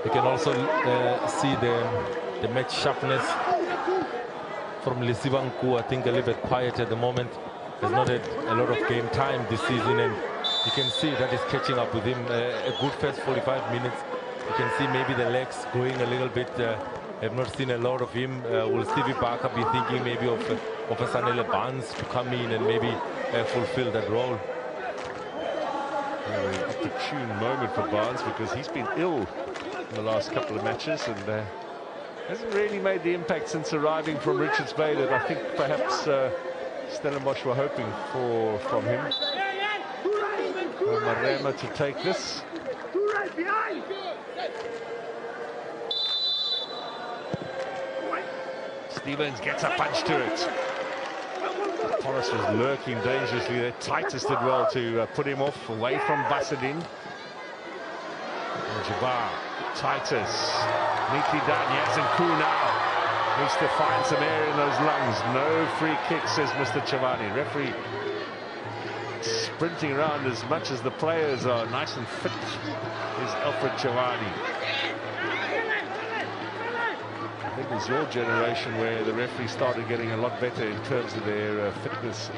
You can also see the match sharpness from Lesibanku. I think a little bit quiet at the moment. Has not had a lot of game time this season, and you can see that is catching up with him. A good first 45 minutes. You can see maybe the legs going a little bit. Have not seen a lot of him. Will Stevie Parker be thinking maybe of a Sanele Barnes to come in and maybe fulfill that role? An opportune moment for Barnes because he's been ill in the last couple of matches and hasn't really made the impact since arriving from Richards Bay that I think perhaps Stellenbosch were hoping for from him. Marema to take this. Stevens gets a punch to it. Forrest was lurking dangerously there. Titus did well to put him off away from Basadin. Jabbar, Titus, neatly done. Yes, and Koo now needs to find some air in those lungs. No free kick, says Mr. Chavani. Referee sprinting around as much as the players are nice and fit is Alfred Chavani. I think it was your generation where the referees started getting a lot better in terms of their fitness.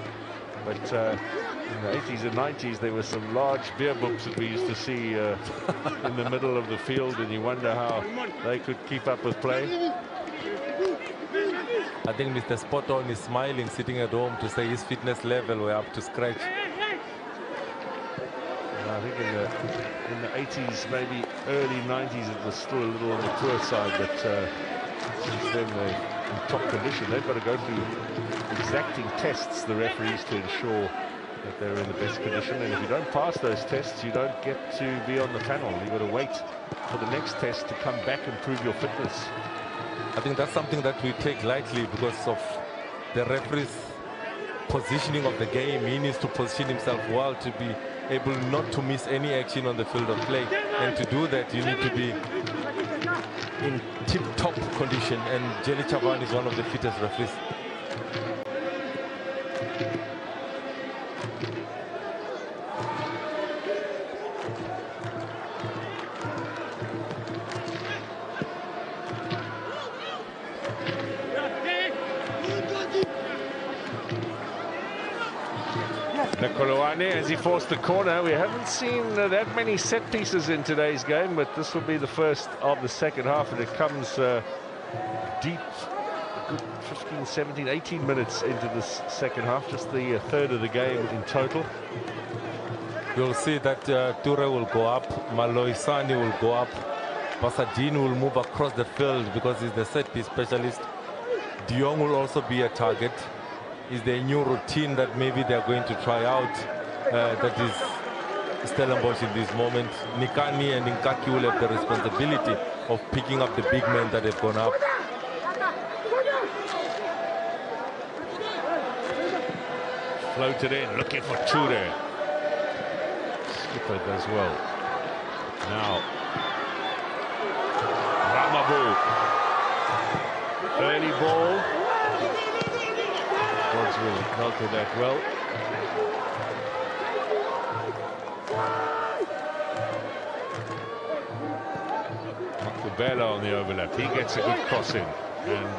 But in the 80s and 90s, there were some large beer books that we used to see in the middle of the field, and you wonder how they could keep up with play. I think Mr. Spot On is smiling, sitting at home to say his fitness level were up to scratch. I think in the 80s, maybe early 90s, it was still a little on the poor side, but since then they're in top condition. They've got to go through exacting tests, the referees, to ensure that they're in the best condition. And if you don't pass those tests, you don't get to be on the panel. You've got to wait for the next test to come back and prove your fitness. I think that's something that we take lightly because of the referee's positioning of the game. He needs to position himself well to be able not to miss any action on the field of play. And to do that, you need to be in tip-top condition. And Jelly Chavan is one of the fittest referees. Polokwane, as he forced the corner. We haven't seen that many set pieces in today's game, but this will be the first of the second half, and it comes deep, a good 15, 17, 18 minutes into this second half, just the third of the game in total. You'll see that Ture will go up, Maloisani will go up, Pasadine will move across the field because he's the set piece specialist. Dion will also be a target. Is the new routine that maybe they're going to try out, that is Stellenbosch in this moment. Nikani and Nkaki will have the responsibility of picking up the big men that have gone up. Floated in, looking for Ture. Skipper does well. Now, Ramabu. Early ball. Godswill dealt with that well. Makubela on the overlap. He gets a good cross in. And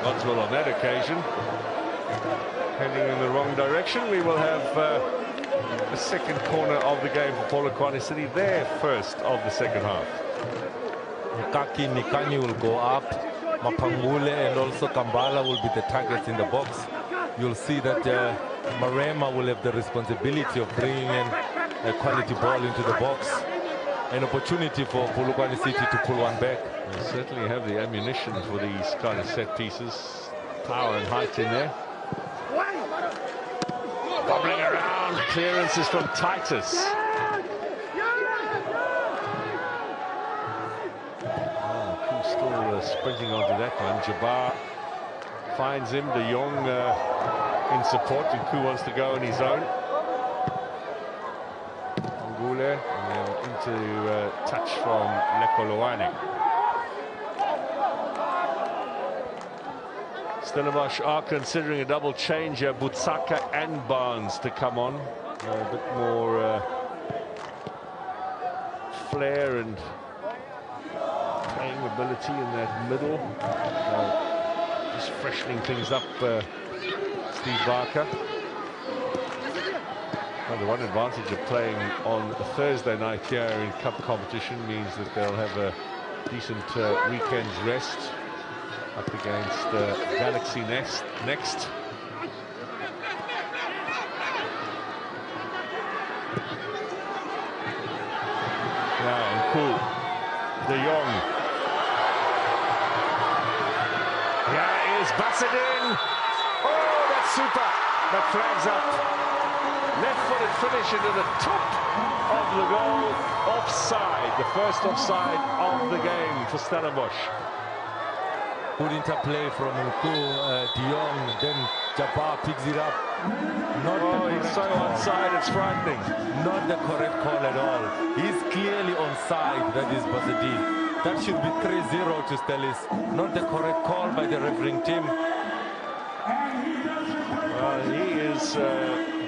Godswill on that occasion heading in the wrong direction. We will have the second corner of the game for Polokwane City, their first of the second half. Nikani will go up. Mapangule and also Kambala will be the targets in the box. You'll see that Marema will have the responsibility of bringing in a quality ball into the box. An opportunity for Polokwane City to pull one back. They certainly have the ammunition for these kind of set pieces. Power and height in there. Bobbling around, clearances from Titus. Sprinting onto that one. Jabbar finds him. De Jong in support, and Koo wants to go on his own. Angule, and then into touch from Lekoloane. Stellenbosch are considering a double change here. Butsaka and Barnes to come on. A bit more flair and playing ability in that middle. Just freshening things up, Steve Barker. Well, the one advantage of playing on a Thursday night here in cup competition means that they'll have a decent weekend's rest up against Galaxy next. Now, and cool. De Jong. Here is Bassadin. Oh, that's super. That flags up. Left-footed finish into the top of the goal. Offside. The first offside of the game for Stellenbosch. Good interplay from De Jong. Then Jabbar picks it up. He's so onside, it's frightening. Not the correct call at all. He's clearly onside, that is Bassadin. That should be 3-0 to Stellis. Not the correct call by the refereeing team. He is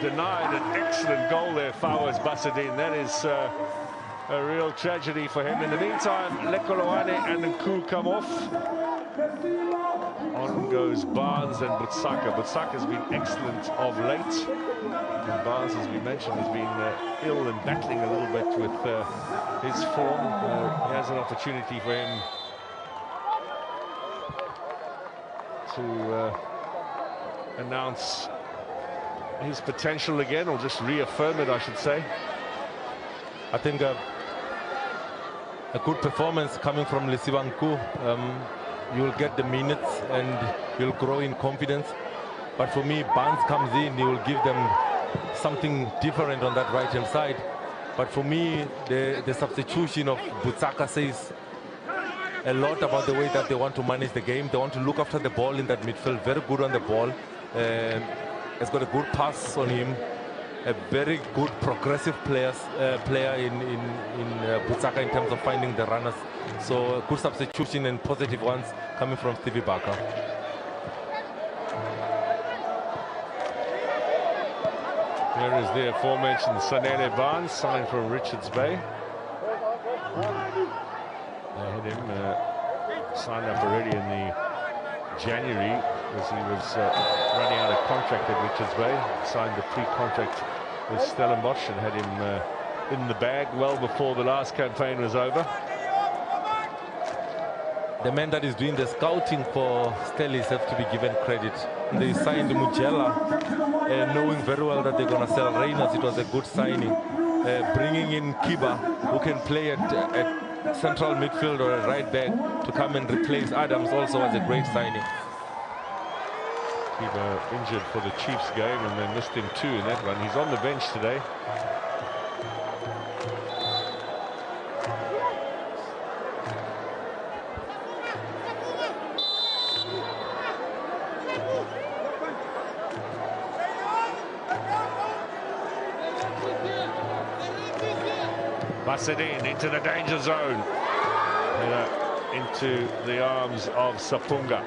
denied an excellent goal there, Fawaz Bassadin. That is a real tragedy for him. In the meantime, Polokwane and Nku come off. On goes Barnes and Butsaka. Butsaka's been excellent of late. And Barnes, as we mentioned, has been ill and battling a little bit with his form. He has an opportunity for him to announce his potential again, or just reaffirm it, I should say. I think a good performance coming from Nku. You'll get the minutes and you'll grow in confidence. But for me, Barnes comes in, he will give them something different on that right-hand side. But for me, the substitution of Butsaka says a lot about the way that they want to manage the game. They want to look after the ball in that midfield, very good on the ball. Has got a good pass on him, a very good progressive player in Butsaka in terms of finding the runners. So good substitution and positive ones coming from Stevie Barker. There is the aforementioned Sanele Barnes, signed from Richards Bay. They had him signed up already in the January because he was running out of contract at Richards Bay. Signed the pre-contract with Stellenbosch and had him in the bag well before the last campaign was over. The man that is doing the scouting for Stellis have to be given credit. They signed Mujela, knowing very well that they're going to sell Reynolds. It was a good signing. Bringing in Kiba, who can play at central midfield or a right back, to come and replace Adams also was a great signing. Kiba injured for the Chiefs game and they missed him too in that one. He's on the bench today. Bassadin into the danger zone. Into the arms of Sapunga.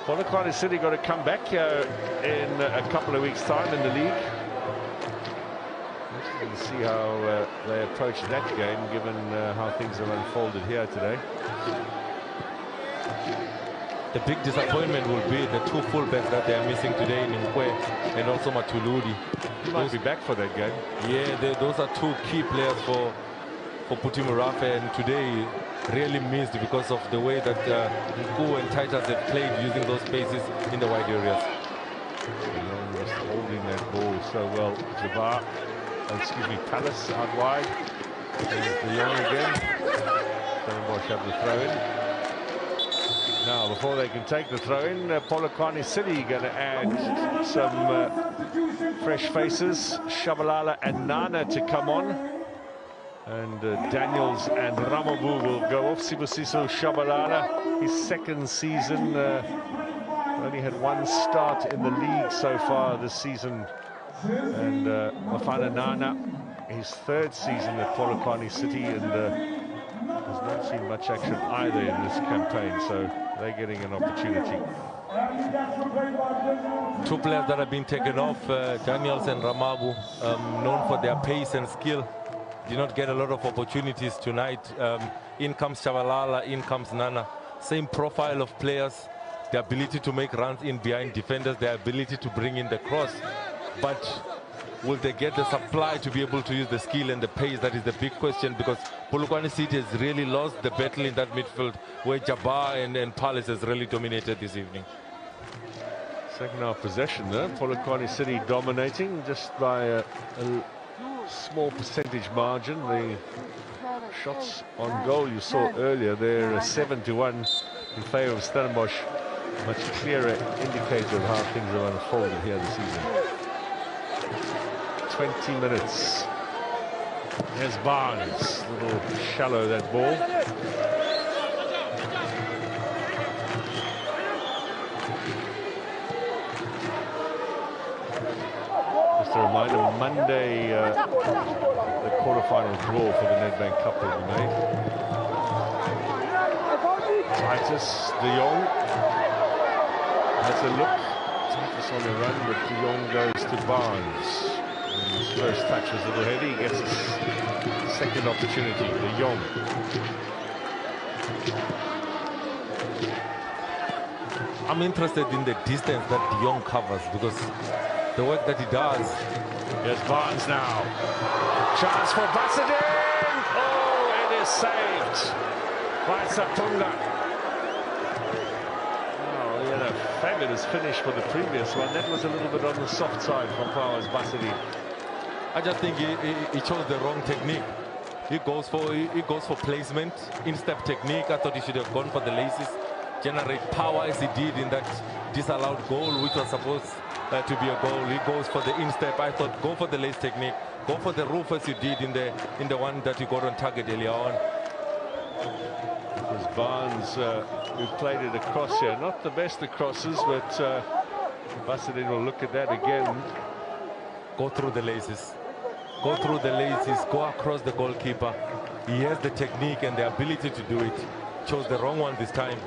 Polokwane City got to come back here in a couple of weeks' time in the league. Interesting to see how they approach that game, given how things have unfolded here today. The big disappointment will be the two fullbacks that they are missing today in Nkwe and also Matuludi. He might be back for that game. Yeah, those are two key players for Putimurafe, and today really missed because of the way that Nku and Titus have played using those spaces in the wide areas. Just holding that ball so well. Jabbar, Palace out wide. There's De Jong again. Stellenbosch have the throw-in. Now, before they can take the throw-in, Polokwane City going to add some fresh faces. Shabalala and Nana to come on. And Daniels and Ramabu will go off. Sibusiso Shabalala, his second season. Only had one start in the league so far this season. And Mafana Nana, his third season at Polokwane City, and has not seen much action either in this campaign. So they're getting an opportunity. Two players that have been taken off, Daniels and Ramabu, known for their pace and skill. did not get a lot of opportunities tonight. In comes Chavalala, in comes Nana. Same profile of players, the ability to make runs in behind defenders, the ability to bring in the cross. But will they get the supply to be able to use the skill and the pace? That is the big question, because Polokwane City has really lost the battle in that midfield, where Jabbar and Palace has really dominated this evening. Second half possession there, Polokwane City dominating just by a small percentage margin. The shots on goal you saw earlier, they're 7-1 in favour of Stellenbosch. Much clearer indicator of how things have unfolded here this season. 20 minutes. There's Barnes, a little shallow that ball. Just a reminder, Monday the quarter-final draw for the Nedbank Cup will be made. Titus, De Jong has a look. Titus on the run, but De Jong goes to Barnes. His first touch was a little heavy. He gets his second opportunity. De Jong. I'm interested in the distance that De Jong covers, because the work that he does. Here's Barnes now. Chance for Bassadin. Oh, it is saved by Satunga. Oh, he had a fabulous finish for the previous one. That was a little bit on the soft side from Powers Bassadin. I just think he chose the wrong technique. He goes for placement, in-step technique. I thought he should have gone for the laces, generate power as he did in that disallowed goal, which was supposed to be a goal. He goes for the in-step. I thought, go for the lace technique, go for the roof as you did in the one that you got on target earlier on. Because Barnes, who played it across here, not the best of crosses, but Bassadin will look at that again. Go through the laces. Go through the laces, go across the goalkeeper. He has the technique and the ability to do it. Chose the wrong one this time.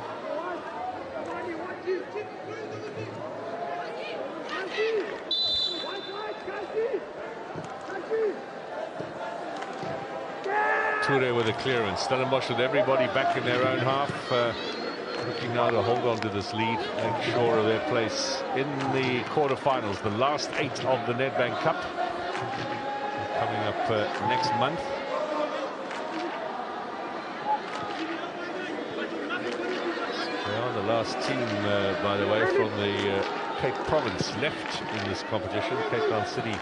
Toure with a clearance. Stellenbosch with everybody back in their own half. Looking now to hold on to this lead, make sure of their place in the quarterfinals, the last 8 of the Nedbank Cup. Coming up next month. They are the last team, by the way, from the Cape Province left in this competition. Cape Town City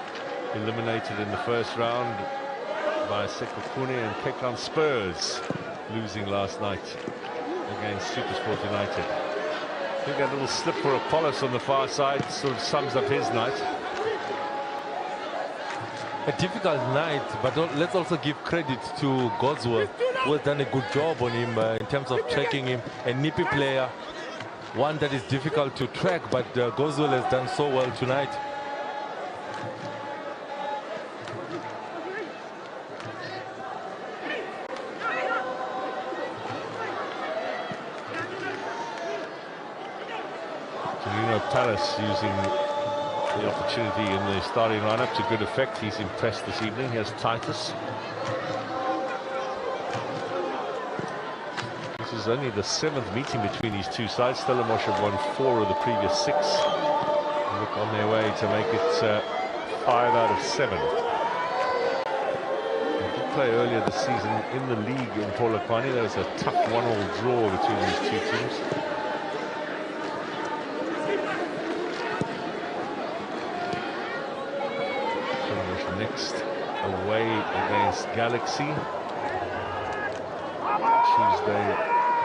eliminated in the first round by Sekhukhune, and Cape Town Spurs losing last night against Supersport United. I think that little slip for Apollos on the far side sort of sums up his night. A difficult night, but let's also give credit to Goswell, who has done a good job on him in terms of tracking him. A nippy player, one that is difficult to track, but Goswell has done so well tonight. Palace using the opportunity in the starting lineup to good effect. He's impressed this evening. Here's Titus. This is only the 7th meeting between these two sides. Stellenbosch have won 4 of the previous 6. They look on their way to make it 5 out of 7. They did play earlier this season in the league in Polokwane. There was a tough 1-1 draw between these two teams. Next away against Galaxy Tuesday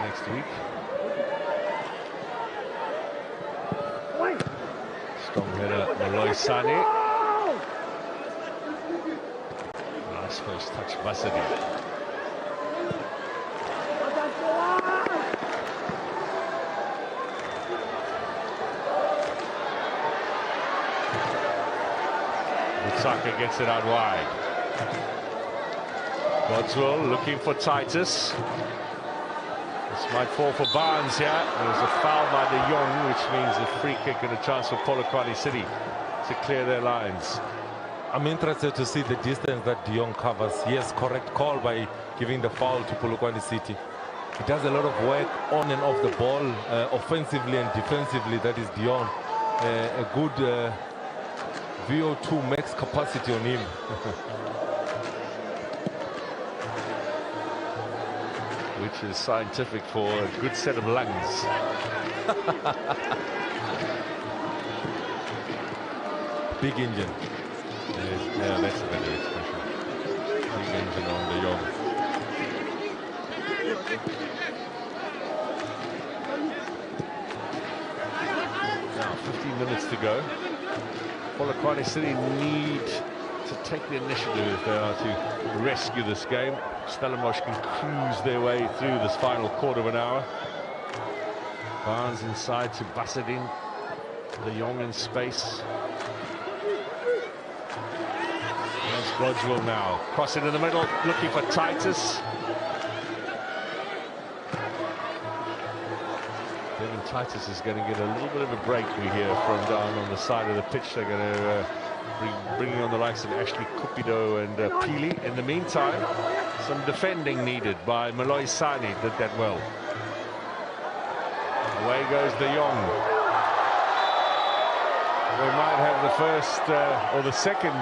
next week. Strong header, Malloy Sane. Nice first touch, Bassadin. Saka gets it out wide. Godswell looking for Titus. This might fall for Barnes here. There's a foul by De Jong, which means a free kick and a chance for Polokwane City to clear their lines. I'm interested to see the distance that De Jong covers. Yes, correct call by giving the foul to Polokwane City. He does a lot of work on and off the ball, offensively and defensively. That is De Jong. A good VO2 max capacity on him. Which is scientific for a good set of lungs. Big engine. Yeah, that's a better expression. Big engine on De Jong. Now 15 minutes to go. Polokwane City need to take the initiative if they are to rescue this game. Stellenbosch can cruise their way through this final quarter of an hour. Barnes inside to Bassadin. De Jong in space. There's Godswill now. Cross it in the middle, looking for Titus. Devin Titus is going to get a little bit of a break, we hear, from down on the side of the pitch. They're going to bringing on the likes of Ashley Cupido and Pili. In the meantime, some defending needed by Malloy Sani. Did that well. Away goes De Jong. We might have the first or the second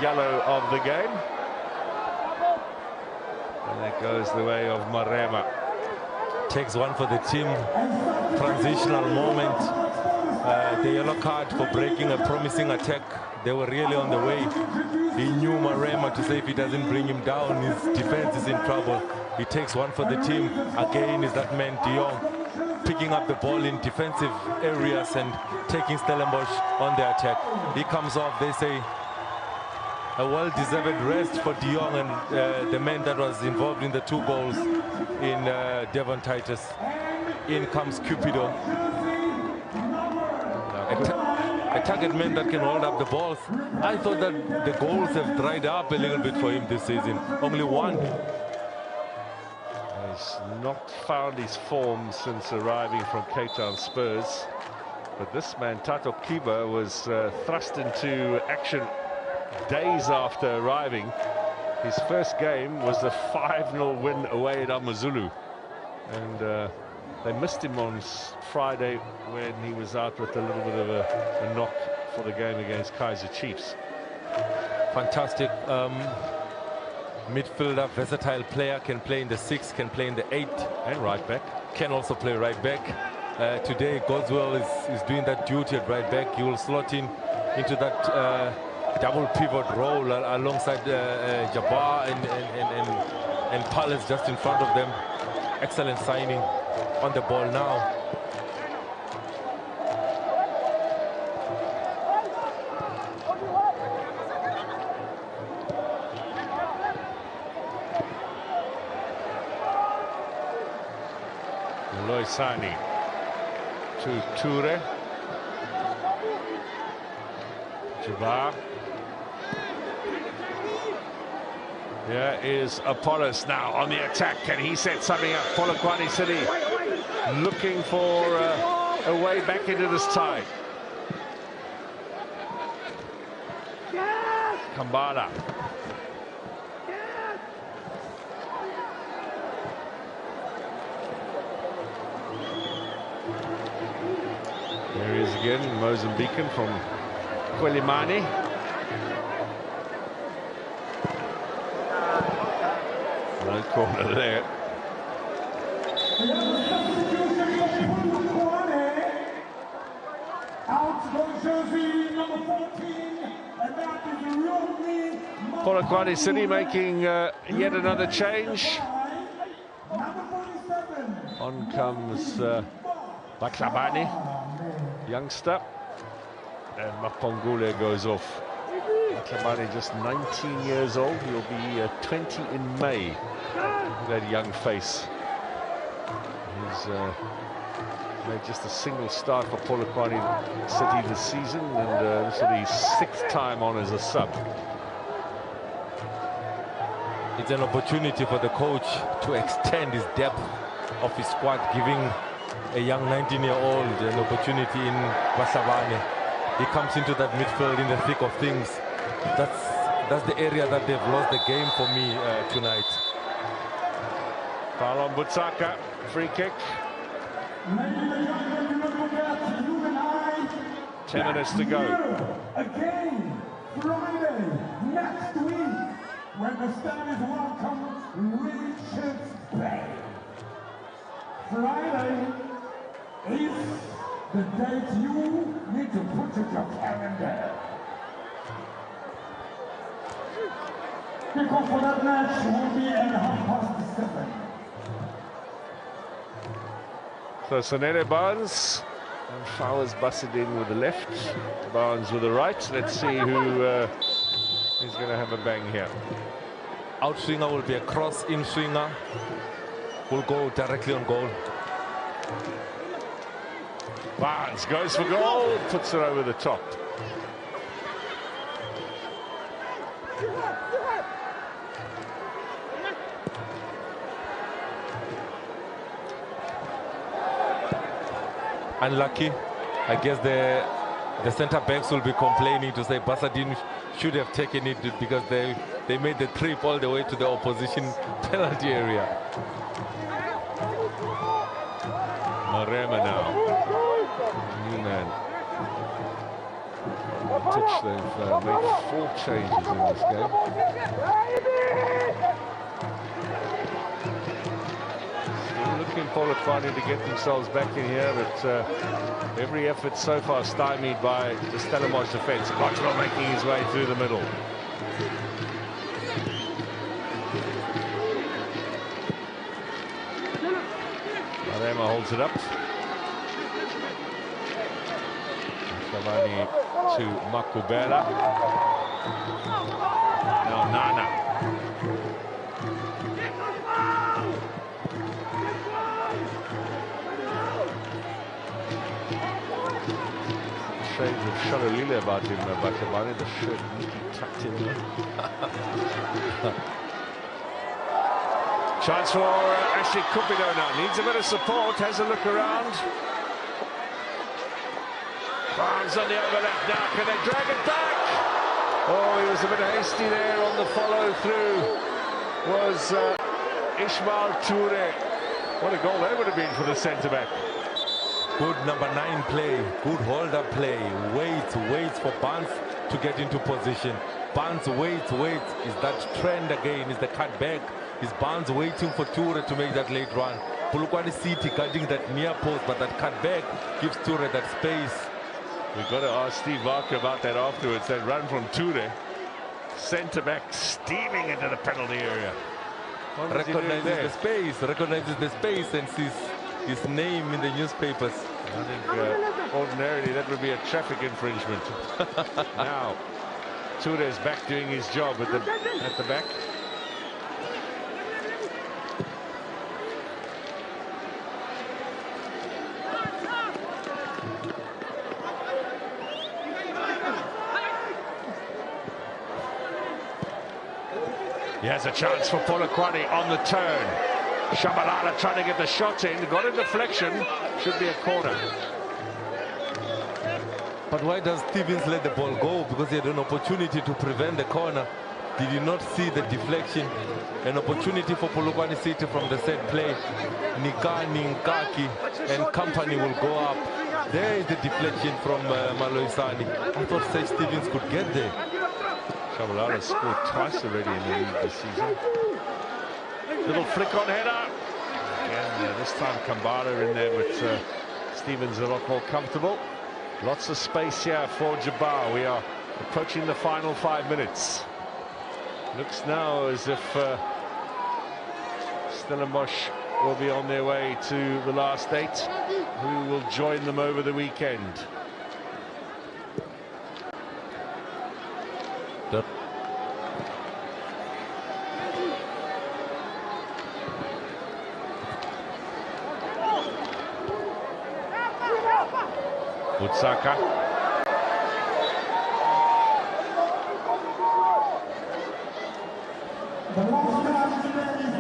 yellow of the game. And that goes the way of Marema. Takes one for the team. Transitional moment. The yellow card for breaking a promising attack. They were really on the way. He knew Marema to say if he doesn't bring him down, his defense is in trouble. He takes one for the team. Again is that man De Jong picking up the ball in defensive areas and taking Stellenbosch on the attack. He comes off, they say a well-deserved rest for De Jong and the man that was involved in the 2 goals in Devon Titus. In comes Cupido. A target man that can hold up the balls. I thought that the goals have dried up a little bit for him this season. Only one. He's not found his form since arriving from Cape Town Spurs. But this man, Tato Kiba, was thrust into action days after arriving. His first game was a 5-0 win away at Amazulu. And they missed him on Friday when he was out with a little bit of a knock for the game against Kaizer Chiefs. Fantastic midfielder, versatile player, can play in the 6, can play in the 8. And right back. Can also play right back. Today, Godswill is doing that duty at right back. He will slot in into that double pivot role alongside Jabbar and Palace just in front of them. Excellent signing on the ball now. Malloy Sani to Toure. Jabbar. Here is Apollos now on the attack. Can he set something up? Polokwane City looking for a way back into this tie. Kambala. There he is again, Mozambican from Quelimane. No corner there. Polokwane City making yet another change. On comes Baklabani, youngster, and Mapongule goes off. Baklabani just 19 years old. He'll be 20 in May. That young face. He's made just a single start for Polokwane City this season, and this will be his 6th time on as a sub. It's an opportunity for the coach to extend his depth of his squad, giving a young 19-year-old an opportunity in Basavane. He comes into that midfield in the thick of things. That's the area that they've lost the game for me tonight. Foul on Butsaka, free kick. 10 minutes to go. Again, Friday, next week, when the Stellenbosch welcome Richards Bay. Friday is the date you need to put in your calendar. Kickoff for that match will be at 7:30. So Sonere Barnes, and Fowler's busted in with the left, Barnes with the right. Let's see who is going to have a bang here. Out swinger will be a cross, in swinger will go directly on goal. Barnes goes for goal, puts it over the top. Unlucky. I guess the centre backs will be complaining to say Basadin should have taken it because they made the trip all the way to the opposition penalty area. Marema now. New man. Touch, they've made 4 changes in this game. Looking Polokwane to get themselves back in here, but every effort so far stymied by the Stellenbosch defence. Cottrell making his way through the middle. Marema holds it up. Cavani to Makubela. Now Nana. Shades of Shalolile about him, Bakabani, the shirt neatly tucked in there. Chance for Ashley Cupido now, needs a bit of support, has a look around. Barnes on the overlap now, can they drag it back? Oh, he was a bit hasty there on the follow through. Was Ishmael Toure. What a goal that would have been for the centre-back. Good number 9 play, good hold-up play. Waits for Barnes to get into position. Barnes waits. Is that trend again? Is the cut back? Is Barnes waiting for Toure to make that late run? Polokwane City guarding that near post, but that cut back gives Toure that space. We've got to ask Steve Barker about that afterwards. That run from Toure. Centre-back steaming into the penalty area. Recognizes the space and sees his name in the newspapers. I think ordinarily that would be a traffic infringement. Now Toure's back doing his job at the back. He has a chance for Polokwane on the turn. Shabalala trying to get the shot in, got a deflection, should be a corner. But why does Stevens let the ball go? Because he had an opportunity to prevent the corner. Did he not see the deflection? An opportunity for Polokwane City from the set play. Nikani, Nkaki and company will go up. There is the deflection from Maloisani. I thought Seth Stevens could get there. Shabalala scored twice already in the league this season. Little flick on header. Again, this time Kambala in there, but Stevens a lot more comfortable. Lots of space here for Jabbar. We are approaching the final 5 minutes. Looks now as if Stellenbosch will be on their way to the last 8, who will join them over the weekend. Butsaka. The last match today is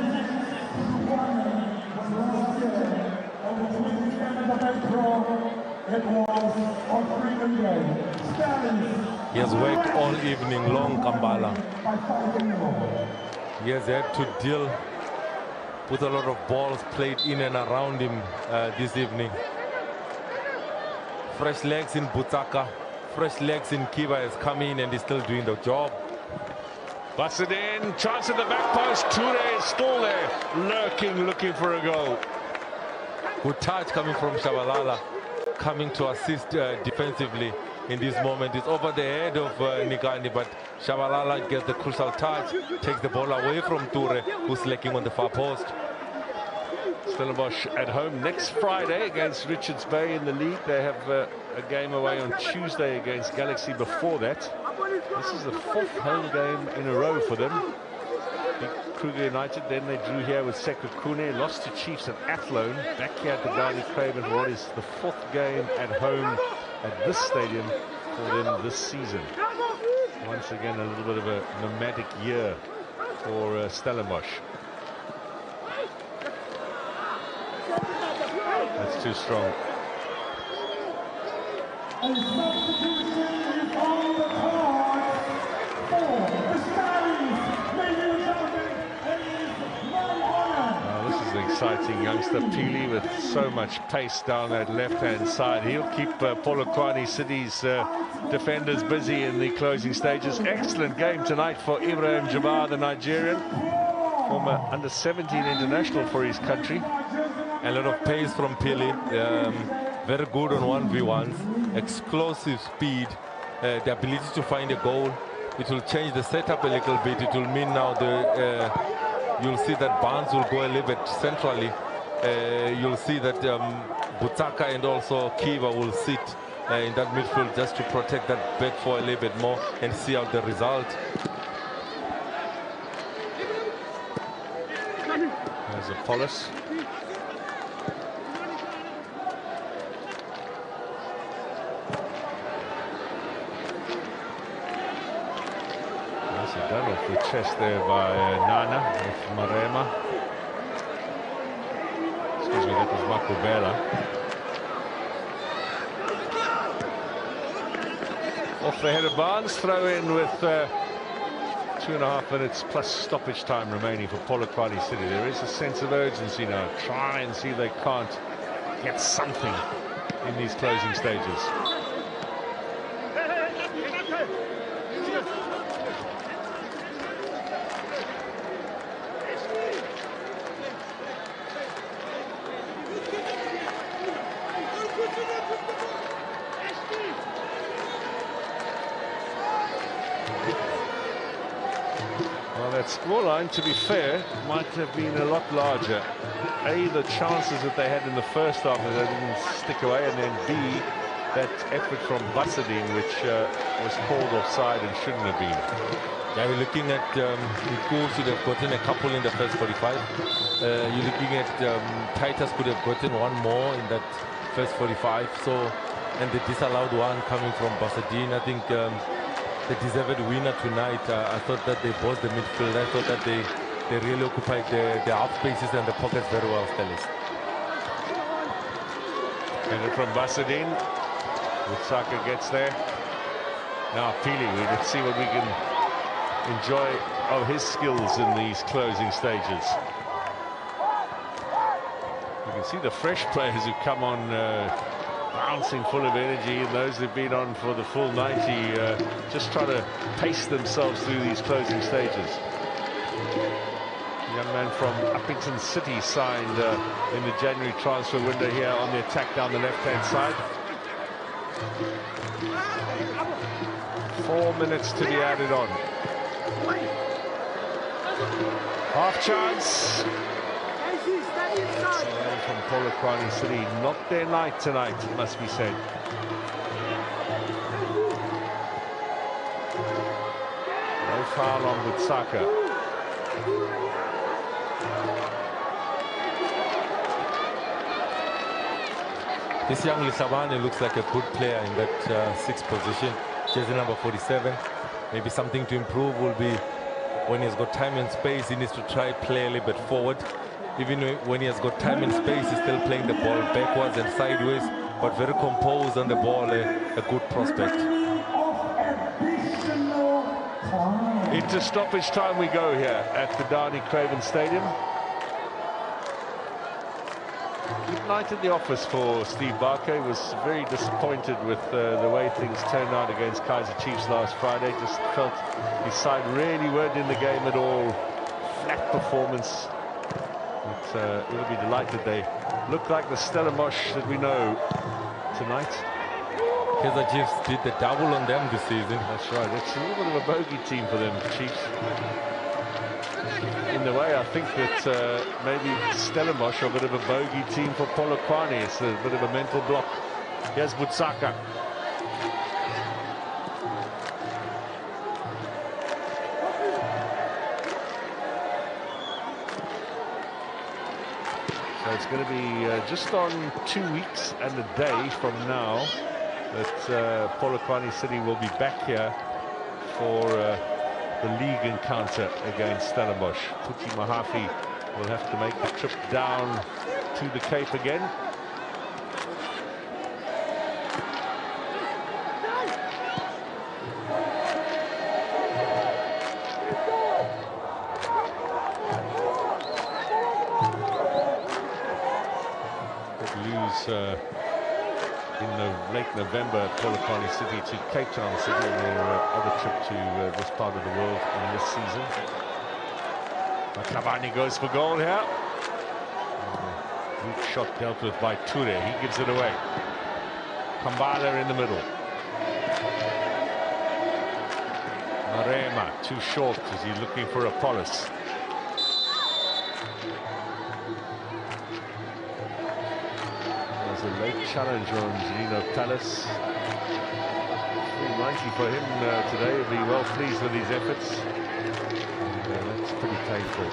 last year, on the 27th of April. It was on Freedom Day. Stellenbosch He has worked all evening long, Kambala. He has had to deal with a lot of balls played in and around him this evening. Fresh legs in Butaka, fresh legs in Kiva has come in and is still doing the job. Busted in, chance at the back post. Toure is still there, lurking, looking for a goal. Good touch coming from Shabalala, coming to assist defensively in this moment. It's over the head of Nigani, but Shabalala gets the crucial touch, takes the ball away from Toure, who's lacking on the far post. Stellenbosch at home next Friday against Richards Bay in the league. They have a game away on Tuesday against Galaxy before that. This is the 4th home game in a row for them. Kruger United, then they drew here with Sekhukhune, lost to Chiefs at Athlone, back here at the Downey Craven. What is the 4th game at home at this stadium for them this season? Once again, a little bit of a nomadic year for Stellenbosch. That's too strong. A substitution is on the card for the Stallions. Ladies and gentlemen, it is my honor. This is an exciting youngster, Pili, with so much pace down that left-hand side. He'll keep Polokwane City's defenders busy in the closing stages. Excellent game tonight for Ibrahim Jabbar, the Nigerian, former under-17 international for his country. A lot of pace from Pili, very good on 1v1s, explosive speed, the ability to find a goal. It will change the setup a little bit. It will mean now you'll see that Barnes will go a little bit centrally. You'll see that Butaka and also Kiva will sit in that midfield just to protect that back four a little bit more and see out the result. There's a Polis. Done off the chest there by Nana with Marema. Excuse me, that was Makubela. Off the head of Barnes, throw in with 2.5 minutes plus stoppage time remaining for Polokwane City. There is a sense of urgency now. Try and see if they can't get something in these closing stages. Scoreline, to be fair, might have been a lot larger. A, the chances that they had in the first half that they didn't stick away, and then B, that effort from Basadine, which was called offside and shouldn't have been. Yeah, you're looking at Niku should have gotten a couple in the first 45. You're looking at Titus could have gotten one more in that first 45. So, and the disallowed one coming from Basadine, I think. The deserved winner tonight. I thought that they bossed the midfield. I thought that they really occupied the half spaces and the pockets very well, Stellis. And from Basadine, Saka gets there. Now Pili, let's see what we can enjoy of his skills in these closing stages. You can see the fresh players who come on bouncing, full of energy, and those who've been on for the full 90 just try to pace themselves through these closing stages. The young man from Uppington City signed in the January transfer window here on the attack down the left-hand side. 4 minutes to be added on. Half chance. From Polokwane City, not their night tonight, it must be said. No foul on Butsaka. This young Lisabane looks like a good player in that sixth position, jersey number 47. Maybe something to improve will be when he's got time and space, he needs to try play a little bit forward. Even when he has got time and space, he's still playing the ball backwards and sideways, but very composed on the ball, a good prospect. Into stoppage time we go here at the Darnie Craven Stadium. Good night at the office for Steve Barker. He was very disappointed with the way things turned out against Kaizer Chiefs last Friday. Just felt his side really weren't in the game at all. Flat performance. But we'll be delighted they look like the Stellenbosch that we know tonight. Kaizer Chiefs did the double on them this season. That's right. It's a little bit of a bogey team for them, Chiefs. In the way, I think that maybe Stellenbosch are a bit of a bogey team for Polokwane. It's a bit of a mental block. Here's Butsaka. So it's going to be just on 2 weeks and a day from now that Polokwane City will be back here for the league encounter against Stellenbosch. Puti Mahafi will have to make the trip down to the Cape again. Could lose in late November, Polokwane City to Cape Town City, and their other trip to this part of the world in this season. Makabani goes for goal here. Weak shot dealt with by Ture. He gives it away. Kambala in the middle. Marema too short as he's looking for Apollos. A late challenge on Janino Palace. 390 for him today. He'll be well pleased with his efforts. And, that's pretty painful.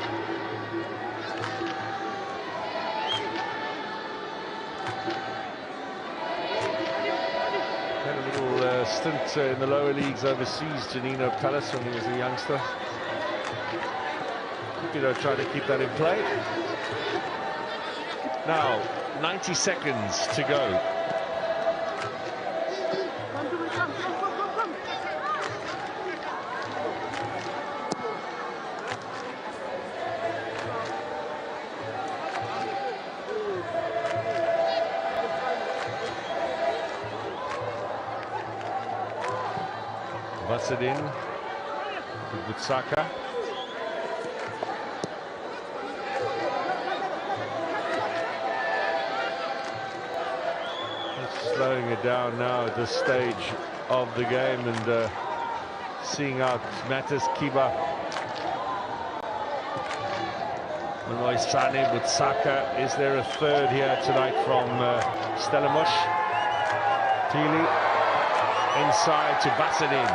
Had a little stint in the lower leagues overseas, Janino Palace, when he was a youngster. Cupido trying to keep that in play. Now, 90 seconds to go. Vasadin to Butsaka. Slowing it down now at this stage of the game and seeing out Mattis Kiba. Manoisane Butsaka. Is there a third here tonight from Stellenbosch? Pili inside to Vasadin.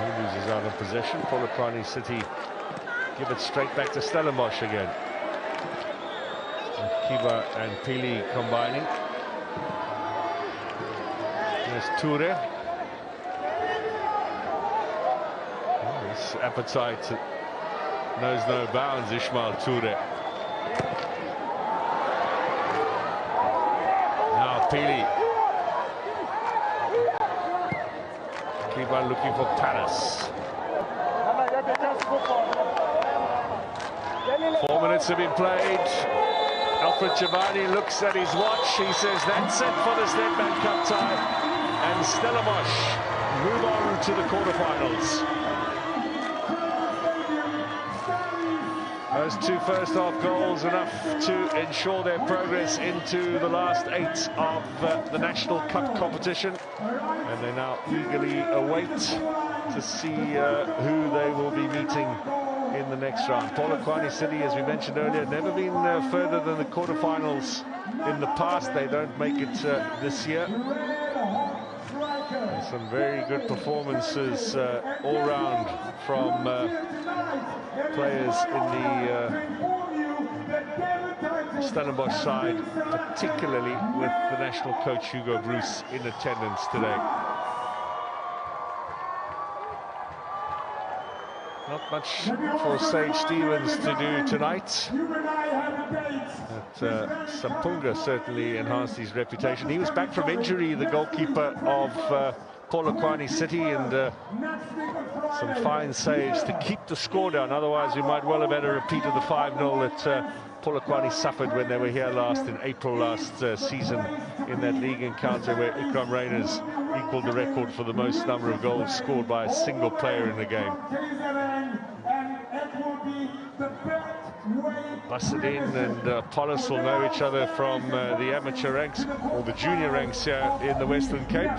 He loses out of possession. Polokwane City give it straight back to Stellenbosch again. Kiba and Pili combining. There's Ture. Oh, his appetite knows no bounds, Ismail Ture. Now Pili. Kiba looking for Paris. 4 minutes have been played. Alfred Chabani looks at his watch. He says that's it for this Nedbank Cup tie. And Stellenbosch move on to the quarterfinals. Those two first-half goals enough to ensure their progress into the last 8 of the National Cup competition. And they now eagerly await to see who they will be meeting in the next round. Polokwane City, as we mentioned earlier, never been further than the quarterfinals in the past. They don't make it this year. And some very good performances all round from players in the Stellenbosch side, particularly with the national coach Hugo Bruce in attendance today. Not much for Sage Stevens to do tonight. But Sampunga certainly enhanced his reputation. He was back from injury, the goalkeeper of Polokwane City, and some fine saves to keep the score down. Otherwise, we might well have had a repeat of the 5-0 that Polokwane suffered when they were here last in April last season in that league encounter where Ikram Reyners equalled the record for the most number of goals scored by a single player in the game. Basadin and Polis will know each other from the amateur ranks or the junior ranks here in the Western Cape.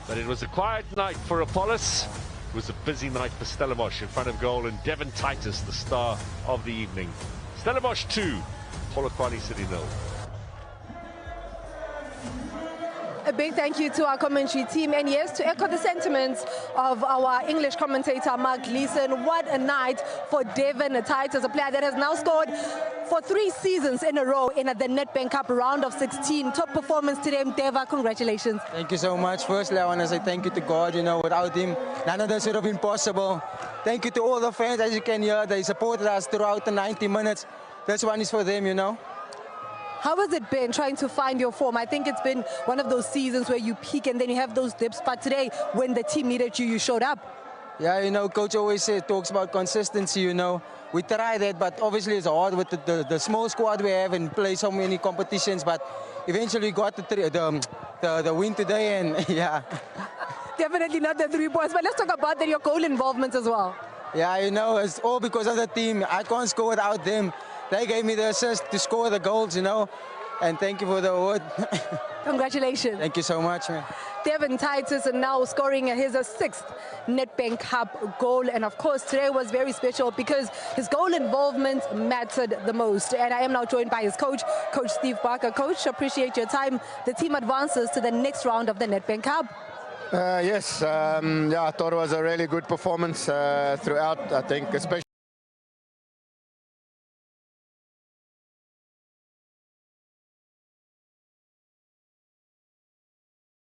But it was a quiet night for Apollos. It was a busy night for Stellenbosch in front of goal, and Devon Titus, the star of the evening. Stellenbosch 2, Polokwane City 0. A big thank you to our commentary team, and yes, to echo the sentiments of our English commentator Mark Gleeson, what a night for Devon Titus, a player that has now scored for 3 seasons in a row in the Nedbank Cup round of 16. Top performance today, Deva, congratulations. Thank you so much. Firstly, I want to say thank you to God. You know, without him, none of this would have been possible. Thank you to all the fans, as you can hear. They supported us throughout the 90 minutes. This one is for them, you know. How has it been trying to find your form? I think it's been one of those seasons where you peak and then you have those dips, but today, when the team needed you, you showed up. Yeah, you know, coach always talks about consistency, you know. We try that, but obviously it's hard with the small squad we have and play so many competitions, but eventually got the win today, and yeah. Definitely not the 3 points, but let's talk about your goal involvement as well. Yeah, you know, it's all because of the team. I can't score without them. They gave me the assist to score the goals, you know, and thank you for the award. Congratulations. Thank you so much, man. Devon Titus now scoring his 6th Nedbank Cup goal, and of course today was very special because his goal involvement mattered the most. And I am now joined by his coach, Coach Steve Barker. Coach, appreciate your time. The team advances to the next round of the Nedbank Cup. Yes, yeah, I thought it was a really good performance throughout, I think, especially